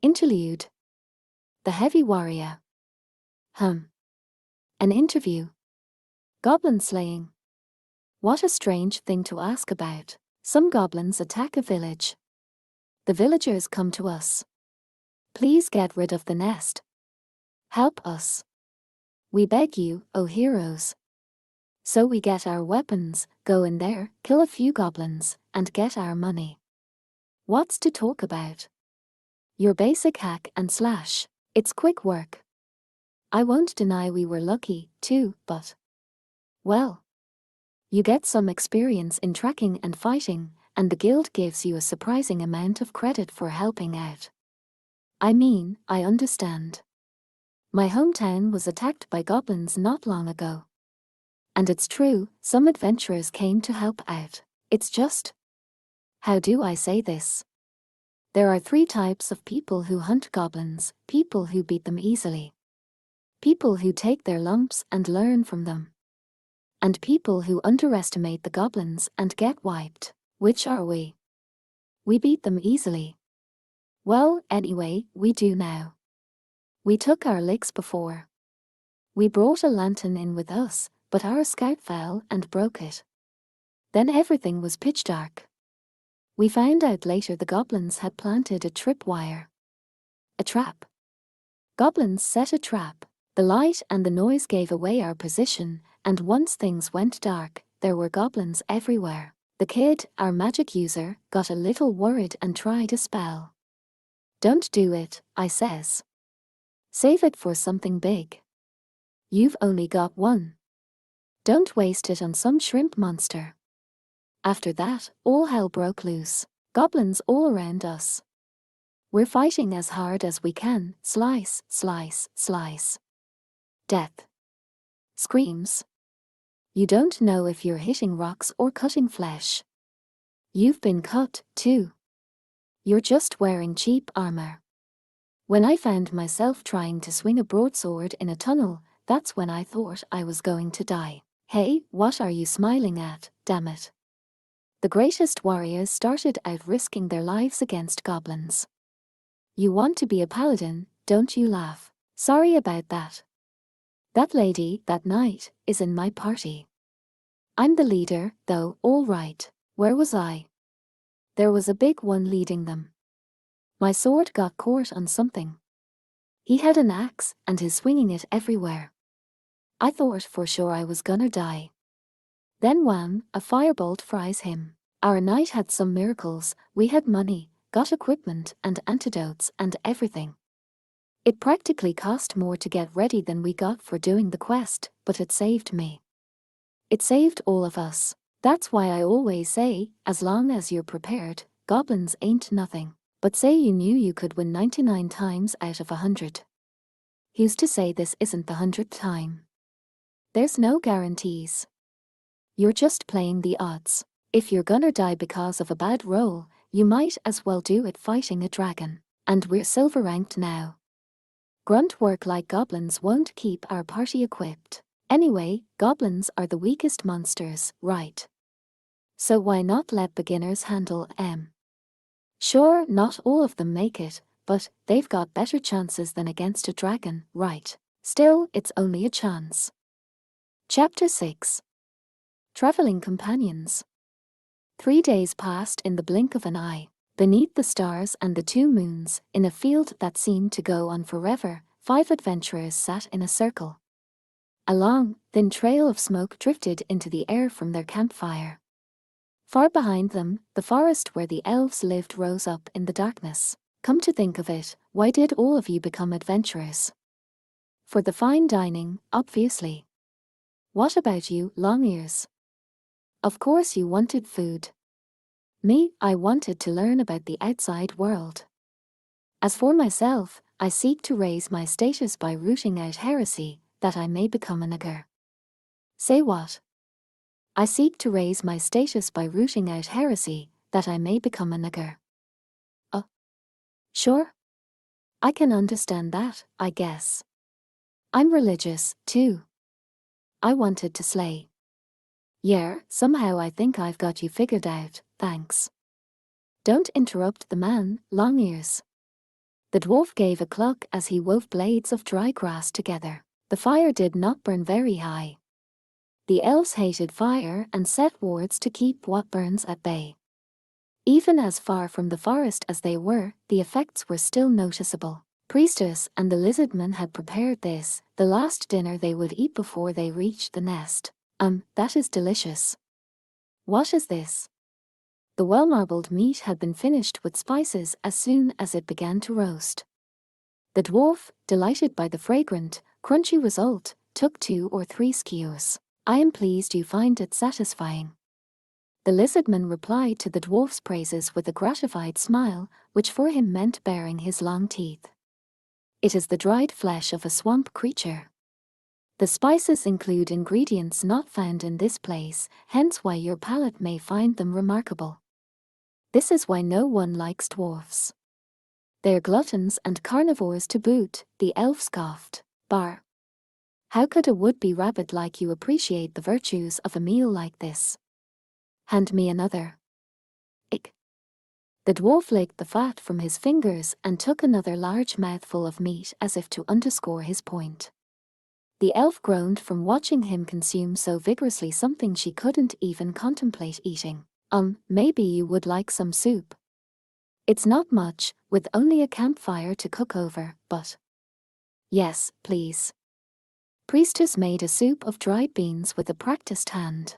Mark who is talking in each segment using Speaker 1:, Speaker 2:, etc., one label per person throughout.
Speaker 1: Interlude. The Heavy Warrior. An interview. Goblin slaying. What a strange thing to ask about. Some goblins attack a village. The villagers come to us. Please get rid of the nest. Help us. We beg you, O heroes. So we get our weapons, go in there, kill a few goblins, and get our money. What's to talk about? Your basic hack and slash. It's quick work. I won't deny we were lucky, too, but... well, you get some experience in tracking and fighting, and the guild gives you a surprising amount of credit for helping out. I mean, I understand. My hometown was attacked by goblins not long ago. And it's true, some adventurers came to help out. It's just... how do I say this? There are 3 types of people who hunt goblins: people who beat them easily, people who take their lumps and learn from them, and people who underestimate the goblins and get wiped. Which are we? We beat them easily. Well, anyway, we do now. We took our licks before. We brought a lantern in with us, but our scout fell and broke it. Then everything was pitch dark. We found out later the goblins had planted a tripwire. A trap. Goblins set a trap. The light and the noise gave away our position, and once things went dark, there were goblins everywhere. The kid, our magic user, got a little worried and tried a spell. Don't do it, I says. Save it for something big. You've only got one. Don't waste it on some shrimp monster. After that, all hell broke loose. Goblins all around us. We're fighting as hard as we can. Slice, slice, slice. Death. Screams. You don't know if you're hitting rocks or cutting flesh. You've been cut, too. You're just wearing cheap armor. When I found myself trying to swing a broadsword in a tunnel, that's when I thought I was going to die. Hey, what are you smiling at, damn it? The greatest warriors started out risking their lives against goblins. You want to be a paladin, don't you? Laugh. Sorry about that. That lady, that knight, is in my party. I'm the leader, though. All right. Where was I? There was a big one leading them. My sword got caught on something. He had an axe and is swinging it everywhere. I thought for sure I was gonna die. Then wham, a firebolt fries him. Our knight had some miracles. We had money, got equipment and antidotes and everything. It practically cost more to get ready than we got for doing the quest, but it saved me. It saved all of us. That's why I always say, as long as you're prepared, goblins ain't nothing. But say you knew you could win 99 times out of 100. Who's to say this isn't the 100th time? There's no guarantees. You're just playing the odds. If you're gonna die because of a bad roll, you might as well do it fighting a dragon. And we're silver ranked now. Grunt work like goblins won't keep our party equipped. Anyway, goblins are the weakest monsters, right? So why not let beginners handle them? Sure, not all of them make it, but they've got better chances than against a dragon, right? Still, it's only a chance. Chapter 6. Traveling Companions. 3 days passed in the blink of an eye. Beneath the stars and the 2 moons, in a field that seemed to go on forever, 5 adventurers sat in a circle. A long, thin trail of smoke drifted into the air from their campfire. Far behind them, the forest where the elves lived rose up in the darkness. Come to think of it, why did all of you become adventurers? For the fine dining, obviously. What about you, Longears? Of course you wanted food. Me, I wanted to learn about the outside world. As for myself, I seek to raise my status by rooting out heresy, that I may become a nigger. Say what? I seek to raise my status by rooting out heresy, that I may become a nigger. Sure. I can understand that, I guess. I'm religious, too. I wanted to slay. Yeah, somehow I think I've got you figured out, thanks. Don't interrupt the man, Longears. The dwarf gave a cluck as he wove blades of dry grass together. The fire did not burn very high. The elves hated fire and set wards to keep what burns at bay. Even as far from the forest as they were, the effects were still noticeable. Priestess and the lizardman had prepared this, the last dinner they would eat before they reached the nest. That is delicious. What is this? The well-marbled meat had been finished with spices as soon as it began to roast. The dwarf, delighted by the fragrant, crunchy result, took 2 or 3 skewers. I am pleased you find it satisfying. The lizardman replied to the dwarf's praises with a gratified smile, which for him meant baring his long teeth. It is the dried flesh of a swamp creature. The spices include ingredients not found in this place, hence why your palate may find them remarkable. This is why no one likes dwarfs. They're gluttons and carnivores to boot, the elf scoffed. Bar. How could a would-be rabbit like you appreciate the virtues of a meal like this? Hand me another. Ick. The dwarf licked the fat from his fingers and took another large mouthful of meat as if to underscore his point. The elf groaned from watching him consume so vigorously something she couldn't even contemplate eating. Maybe you would like some soup. It's not much, with only a campfire to cook over, but... Yes, please. Priestess made a soup of dried beans with a practiced hand.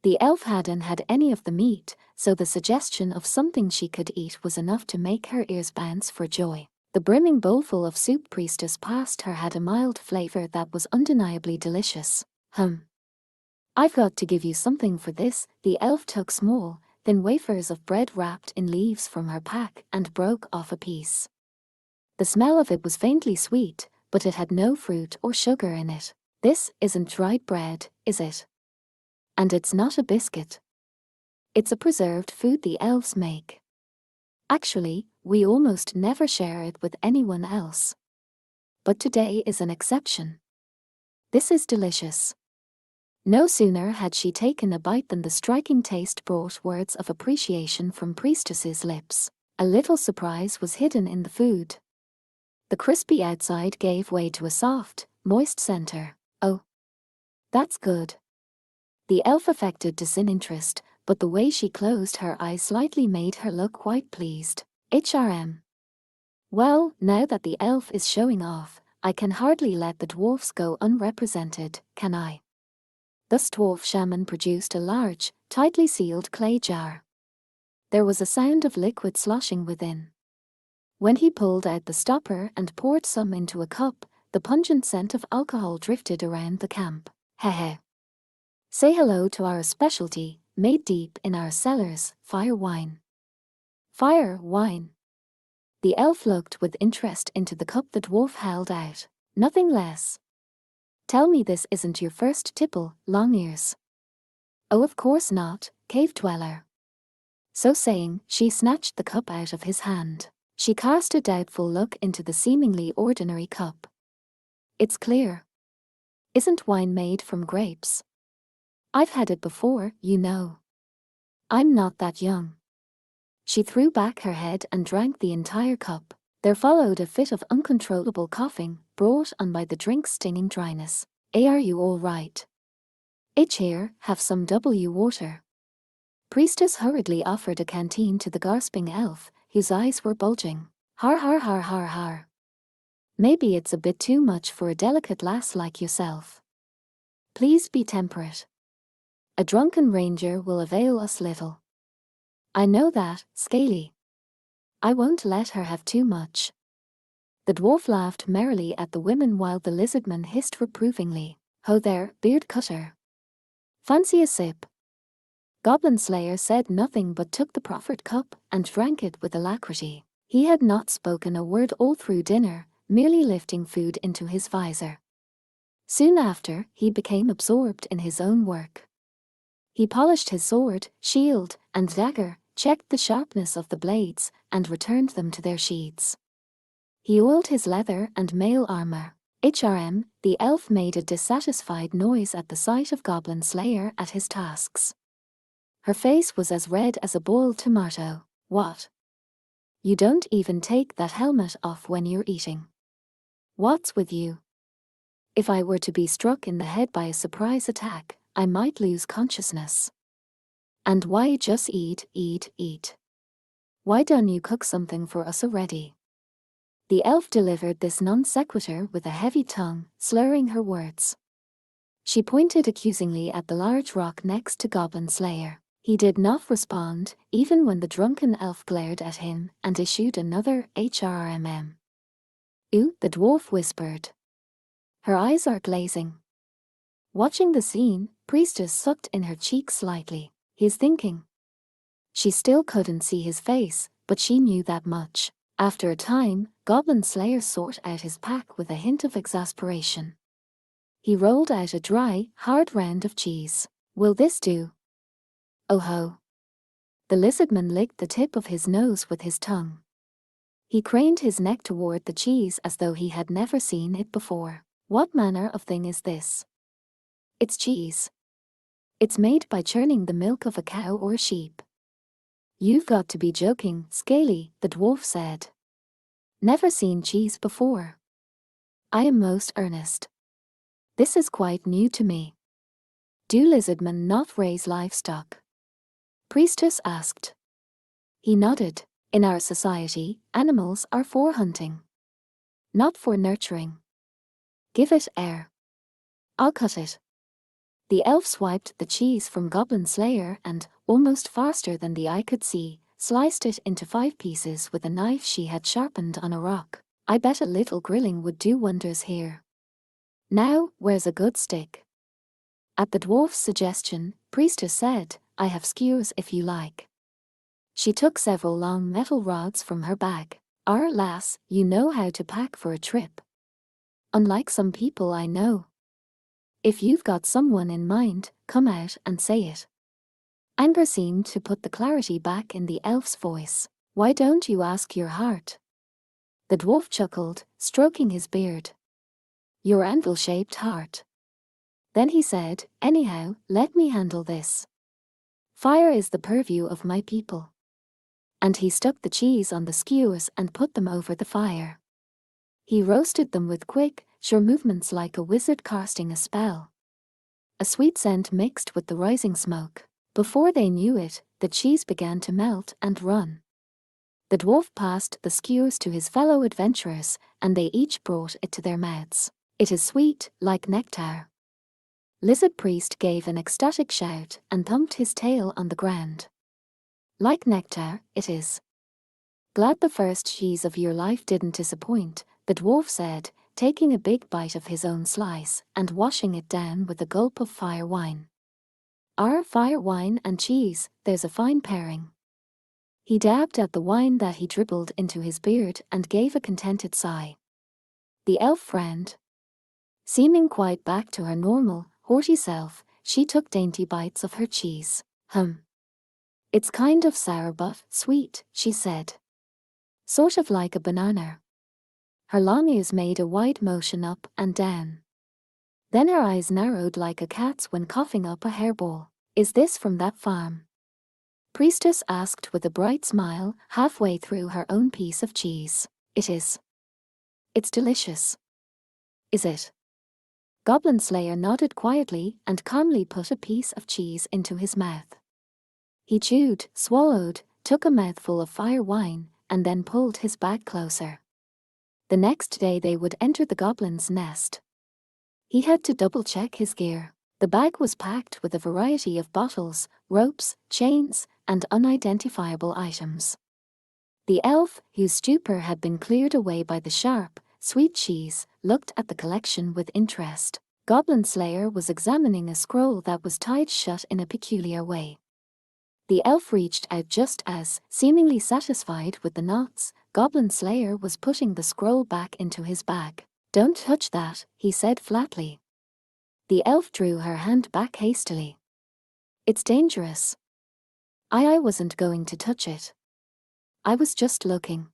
Speaker 1: The elf hadn't had any of the meat, so the suggestion of something she could eat was enough to make her ears bounce for joy. The brimming bowlful of soup Priestess passed her had a mild flavor that was undeniably delicious. I've got to give you something for this. The elf took small, thin wafers of bread wrapped in leaves from her pack and broke off a piece. The smell of it was faintly sweet, but it had no fruit or sugar in it. This isn't dried bread, is it? And it's not a biscuit. It's a preserved food the elves make. Actually, we almost never share it with anyone else. But today is an exception. This is delicious. No sooner had she taken a bite than the striking taste brought words of appreciation from Priestess's lips. A little surprise was hidden in the food. The crispy outside gave way to a soft, moist center. Oh, that's good. The elf affected disinterest, but the way she closed her eyes slightly made her look quite pleased. Well, now that the elf is showing off, I can hardly let the dwarfs go unrepresented, can I? Thus dwarf shaman produced a large, tightly sealed clay jar. There was a sound of liquid sloshing within. When he pulled out the stopper and poured some into a cup, the pungent scent of alcohol drifted around the camp. Hehe. Say hello to our specialty, made deep in our cellars, fire wine. Fire wine. The elf looked with interest into the cup the dwarf held out. Nothing less. Tell me this isn't your first tipple, Longears. Oh, of course not, cave dweller. So saying, she snatched the cup out of his hand. She cast a doubtful look into the seemingly ordinary cup. It's clear. Isn't wine made from grapes? I've had it before, you know. I'm not that young. She threw back her head and drank the entire cup. There followed a fit of uncontrollable coughing, brought on by the drink's stinging dryness. Are you all right? Itch here, have some water. Priestess hurriedly offered a canteen to the gasping elf, whose eyes were bulging. Har har har har har. Maybe it's a bit too much for a delicate lass like yourself. Please be temperate. A drunken ranger will avail us little. I know that, Scaly. I won't let her have too much. The dwarf laughed merrily at the women while the lizardman hissed reprovingly. Ho there, beard cutter. Fancy a sip? Goblin Slayer said nothing but took the proffered cup and drank it with alacrity. He had not spoken a word all through dinner, merely lifting food into his visor. Soon after, he became absorbed in his own work. He polished his sword, shield, and dagger, checked the sharpness of the blades, and returned them to their sheaths. He oiled his leather and mail armor. The elf made a dissatisfied noise at the sight of Goblin Slayer at his tasks. Her face was as red as a boiled tomato. What? You don't even take that helmet off when you're eating. What's with you? If I were to be struck in the head by a surprise attack, I might lose consciousness. And why just eat, eat, eat? Why don't you cook something for us already? The elf delivered this non sequitur with a heavy tongue, slurring her words. She pointed accusingly at the large rock next to Goblin Slayer. He did not respond, even when the drunken elf glared at him and issued another HRMM. Ooh, the dwarf whispered. Her eyes are glazing. Watching the scene, Priestess sucked in her cheek slightly. He's thinking. She still couldn't see his face, but she knew that much. After a time, Goblin Slayer sought out his pack with a hint of exasperation. He rolled out a dry, hard round of cheese. Will this do? Oh ho. The lizardman licked the tip of his nose with his tongue. He craned his neck toward the cheese as though he had never seen it before. What manner of thing is this? It's cheese. It's made by churning the milk of a cow or a sheep. You've got to be joking, Scaly, the dwarf said. Never seen cheese before. I am most earnest. This is quite new to me. Do lizardmen not raise livestock? Priestess asked. He nodded. In our society, animals are for hunting, not for nurturing. Give it air. I'll cut it. The elf swiped the cheese from Goblin Slayer and, almost faster than the eye could see, sliced it into 5 pieces with a knife she had sharpened on a rock. I bet a little grilling would do wonders here. Now, where's a good stick? At the dwarf's suggestion, Priestess said, I have skewers if you like. She took several long metal rods from her bag. Our lass, you know how to pack for a trip. Unlike some people I know. If you've got someone in mind, come out and say it. Anger seemed to put the clarity back in the elf's voice. Why don't you ask your heart? The dwarf chuckled, stroking his beard. Your anvil-shaped heart. Then he said, anyhow, let me handle this. Fire is the purview of my people. And he stuck the cheese on the skewers and put them over the fire. He roasted them with quick, sure movements like a wizard casting a spell. A sweet scent mixed with the rising smoke. Before they knew it, the cheese began to melt and run. The dwarf passed the skewers to his fellow adventurers, and they each brought it to their mouths. It is sweet, like nectar. Lizard Priest gave an ecstatic shout and thumped his tail on the ground. Like nectar, it is. Glad the first cheese of your life didn't disappoint, the dwarf said, taking a big bite of his own slice and washing it down with a gulp of fire wine. Fire wine and cheese, there's a fine pairing. He dabbed at the wine that he dribbled into his beard and gave a contented sigh. The elf frowned. Seeming quite back to her normal, haughty self, she took dainty bites of her cheese. It's kind of sour but sweet, she said. Sort of like a banana. Her long ears made a wide motion up and down. Then her eyes narrowed like a cat's when coughing up a hairball. Is this from that farm? Priestess asked with a bright smile, halfway through her own piece of cheese. It is. It's delicious. Is it? Goblin Slayer nodded quietly and calmly put a piece of cheese into his mouth. He chewed, swallowed, took a mouthful of fire wine, and then pulled his bag closer. The next day they would enter the goblin's nest. He had to double-check his gear. The bag was packed with a variety of bottles, ropes, chains, and unidentifiable items. The elf, whose stupor had been cleared away by the sharp, sweet cheese, looked at the collection with interest. Goblin Slayer was examining a scroll that was tied shut in a peculiar way. The elf reached out just as, seemingly satisfied with the knots, Goblin Slayer was putting the scroll back into his bag. Don't touch that, he said flatly. The elf drew her hand back hastily. It's dangerous. I wasn't going to touch it. I was just looking.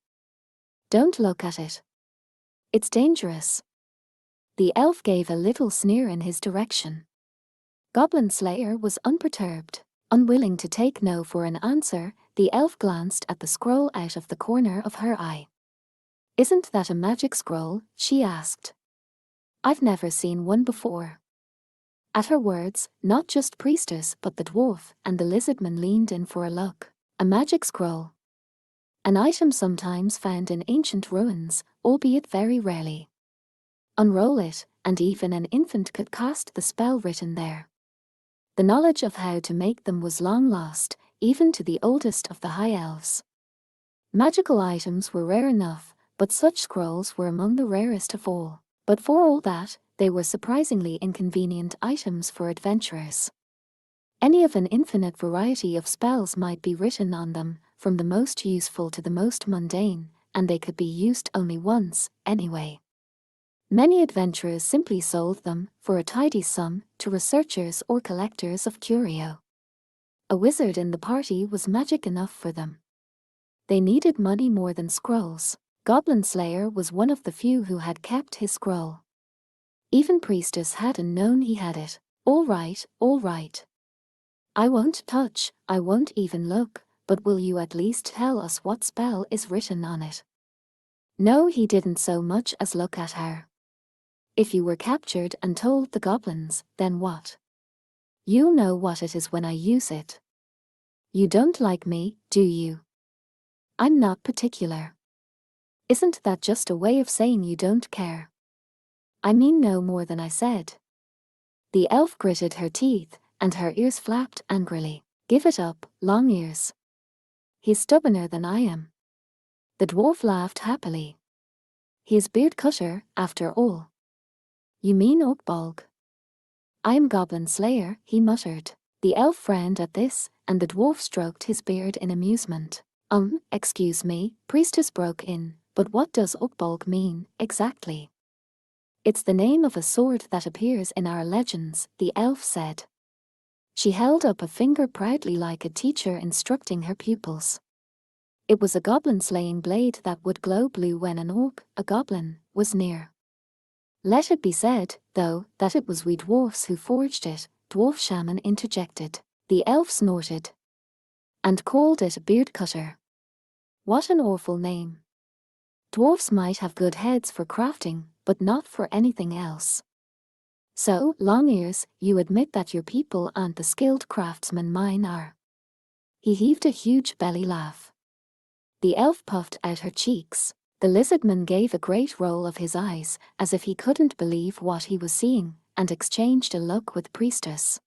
Speaker 1: Don't look at it. It's dangerous. The elf gave a little sneer in his direction. Goblin Slayer was unperturbed. Unwilling to take no for an answer, the elf glanced at the scroll out of the corner of her eye. "Isn't that a magic scroll?" she asked. "I've never seen one before." At her words, not just priestess but the dwarf and the lizardman leaned in for a look. A magic scroll. An item sometimes found in ancient ruins, albeit very rarely. Unroll it, and even an infant could cast the spell written there. The knowledge of how to make them was long lost, even to the oldest of the high elves. Magical items were rare enough, but such scrolls were among the rarest of all. But for all that, they were surprisingly inconvenient items for adventurers. Any of an infinite variety of spells might be written on them, from the most useful to the most mundane, and they could be used only once, anyway. Many adventurers simply sold them, for a tidy sum, to researchers or collectors of curio. A wizard in the party was magic enough for them. They needed money more than scrolls. Goblin Slayer was one of the few who had kept his scroll. Even priestess hadn't known he had it. All right. I won't touch, I won't even look, but will you at least tell us what spell is written on it?" No, he didn't so much as look at her. "If you were captured and told the goblins, then what? You'll know what it is when I use it. You don't like me, do you?" "I'm not particular." "Isn't that just a way of saying you don't care?" "I mean no more than I said." The elf gritted her teeth, and her ears flapped angrily. "Give it up, long ears. He's stubborner than I am." The dwarf laughed happily. "He's beard cutter, after all." "You mean Oakbolg?" "I am Goblin Slayer," he muttered. The elf frowned at this, and the dwarf stroked his beard in amusement. Excuse me," priestess broke in, "but what does Oakbolg mean, exactly?" "It's the name of a sword that appears in our legends," the elf said. She held up a finger proudly like a teacher instructing her pupils. It was a goblin-slaying blade that would glow blue when an orc, a goblin, was near. "Let it be said, though, that it was we dwarfs who forged it," dwarf shaman interjected. The elf snorted. "And called it a beard cutter. What an awful name. Dwarfs might have good heads for crafting, but not for anything else. So, long ears, you admit that your people aren't the skilled craftsmen mine are." He heaved a huge belly laugh. The elf puffed out her cheeks. The lizardman gave a great roll of his eyes, as if he couldn't believe what he was seeing, and exchanged a look with priestess.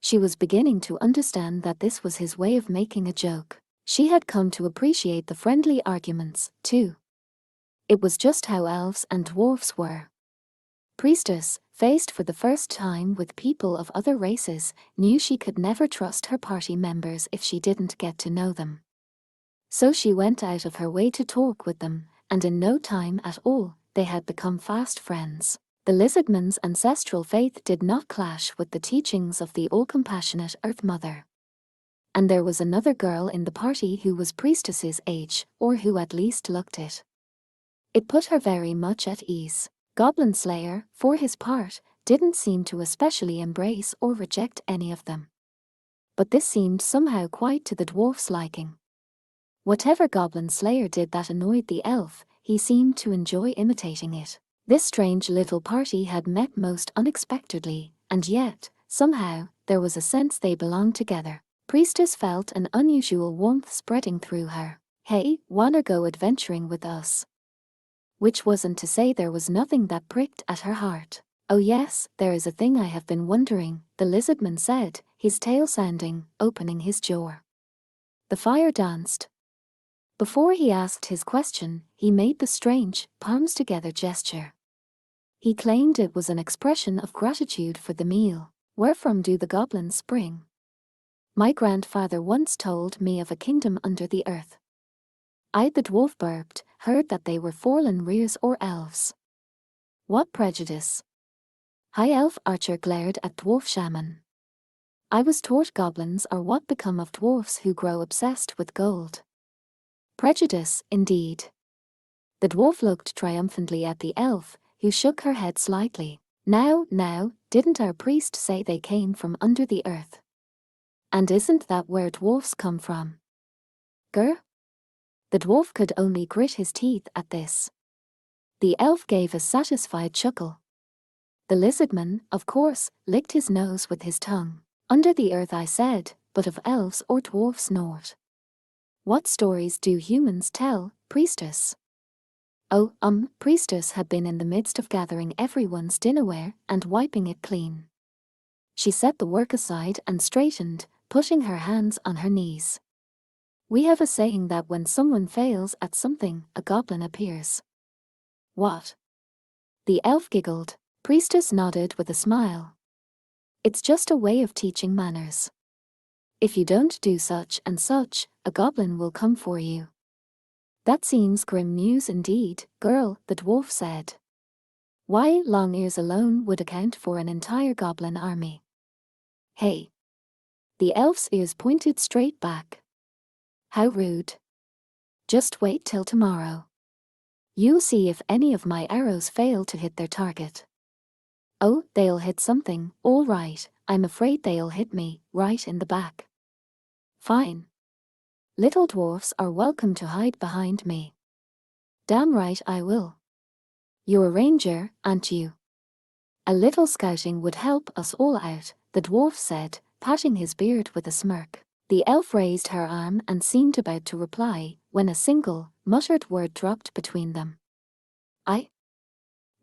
Speaker 1: She was beginning to understand that this was his way of making a joke. She had come to appreciate the friendly arguments, too. It was just how elves and dwarfs were. Priestess, faced for the first time with people of other races, knew she could never trust her party members if she didn't get to know them. So she went out of her way to talk with them, and in no time at all, they had become fast friends. The lizardman's ancestral faith did not clash with the teachings of the all-compassionate Earth Mother. And there was another girl in the party who was priestess's age, or who at least looked it. It put her very much at ease. Goblin Slayer, for his part, didn't seem to especially embrace or reject any of them. But this seemed somehow quite to the dwarf's liking. Whatever Goblin Slayer did that annoyed the elf, he seemed to enjoy imitating it. This strange little party had met most unexpectedly, and yet, somehow, there was a sense they belonged together. Priestess felt an unusual warmth spreading through her. "Hey, wanna go adventuring with us?" Which wasn't to say there was nothing that pricked at her heart. "Oh yes, there is a thing I have been wondering," the lizardman said, his tail sounding, opening his jaw. The fire danced. Before he asked his question, he made the strange, palms-together gesture. He claimed it was an expression of gratitude for the meal. "Wherefrom do the goblins spring? My grandfather once told me of a kingdom under the earth." The dwarf burped, heard that they were Forlan Rears or elves. "What prejudice?" High elf archer glared at dwarf shaman. "I was taught goblins are what become of dwarfs who grow obsessed with gold." Prejudice, indeed. The dwarf looked triumphantly at the elf, who shook her head slightly. Now, didn't our priest say they came from under the earth?" And isn't that where dwarfs come from? Grr? The dwarf could only grit his teeth at this. The elf gave a satisfied chuckle. The lizardman, of course, licked his nose with his tongue. Under the earth, I said, but of elves or dwarfs naught. What stories do humans tell, priestess? Oh, priestess had been in the midst of gathering everyone's dinnerware and wiping it clean. She set the work aside and straightened, putting her hands on her knees. We have a saying that when someone fails at something, a goblin appears. What? The elf giggled. Priestess nodded with a smile. It's just a way of teaching manners. If you don't do such and such, a goblin will come for you. That seems grim news indeed, girl, the dwarf said. Why, long ears alone would account for an entire goblin army. Hey! The elf's ears pointed straight back. How rude. Just wait till tomorrow. You'll see if any of my arrows fail to hit their target. Oh, they'll hit something, all right. I'm afraid they'll hit me, right in the back. Fine. Little dwarfs are welcome to hide behind me. Damn right I will. You're a ranger, aren't you? A little scouting would help us all out, the dwarf said, patting his beard with a smirk. The elf raised her arm and seemed about to reply, when a single, muttered word dropped between them.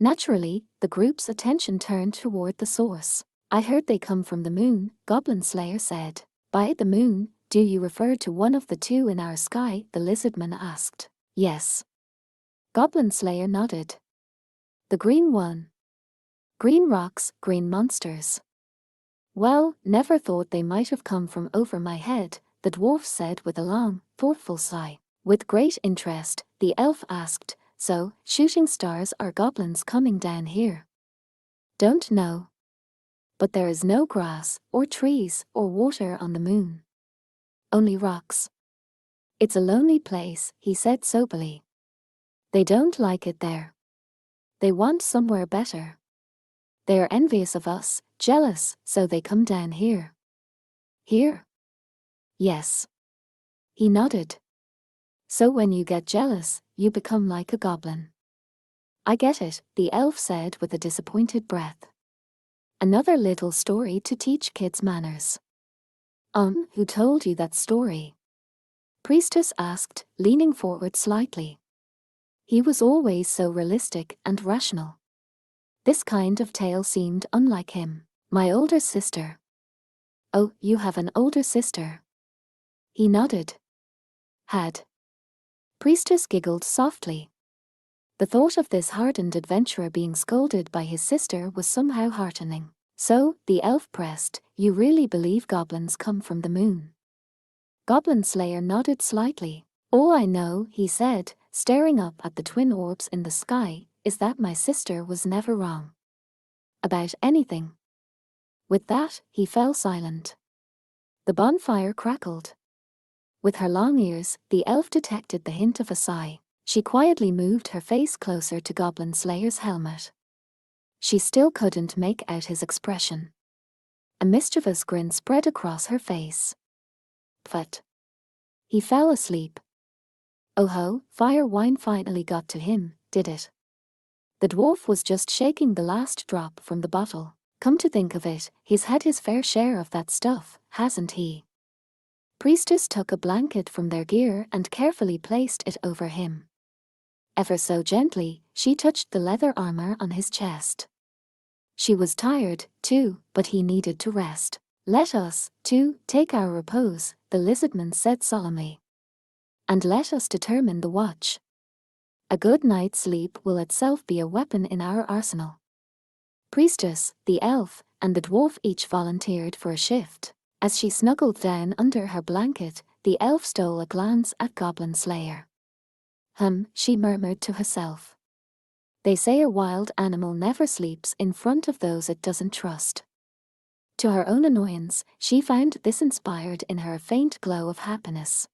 Speaker 1: Naturally, the group's attention turned toward the source. I heard they come from the moon, Goblin Slayer said. By the moon, do you refer to one of the two in our sky? The lizardman asked. Yes. Goblin Slayer nodded. The green one. Green rocks, green monsters. Well, never thought they might have come from over my head, the dwarf said with a long, thoughtful sigh. With great interest, the elf asked, so, shooting stars are goblins coming down here? Don't know. But there is no grass, or trees, or water on the moon. Only rocks. It's a lonely place, he said soberly. They don't like it there. They want somewhere better. They are envious of us, jealous, so they come down here. Here? Yes. He nodded. So when you get jealous, you become like a goblin. I get it, the elf said with a disappointed breath. Another little story to teach kids manners. Who told you that story? Priestess asked, leaning forward slightly. He was always so realistic and rational. This kind of tale seemed unlike him. My older sister. Oh, you have an older sister? He nodded. Had. Priestess giggled softly. The thought of this hardened adventurer being scolded by his sister was somehow heartening. So, the elf pressed, you really believe goblins come from the moon? Goblin Slayer nodded slightly. All I know, he said, staring up at the twin orbs in the sky, is that my sister was never wrong. About anything. With that, he fell silent. The bonfire crackled. With her long ears, the elf detected the hint of a sigh. She quietly moved her face closer to Goblin Slayer's helmet. She still couldn't make out his expression. A mischievous grin spread across her face. But he fell asleep. Oh ho, fire wine finally got to him, did it? The dwarf was just shaking the last drop from the bottle. Come to think of it, he's had his fair share of that stuff, hasn't he? Priestess took a blanket from their gear and carefully placed it over him. Ever so gently, she touched the leather armor on his chest. She was tired, too, but he needed to rest. Let us, too, take our repose, the lizardman said solemnly. And let us determine the watch. A good night's sleep will itself be a weapon in our arsenal. Priestess, the elf, and the dwarf each volunteered for a shift. As she snuggled down under her blanket, the elf stole a glance at Goblin Slayer. She murmured to herself. They say a wild animal never sleeps in front of those it doesn't trust. To her own annoyance, she found this inspired in her a faint glow of happiness.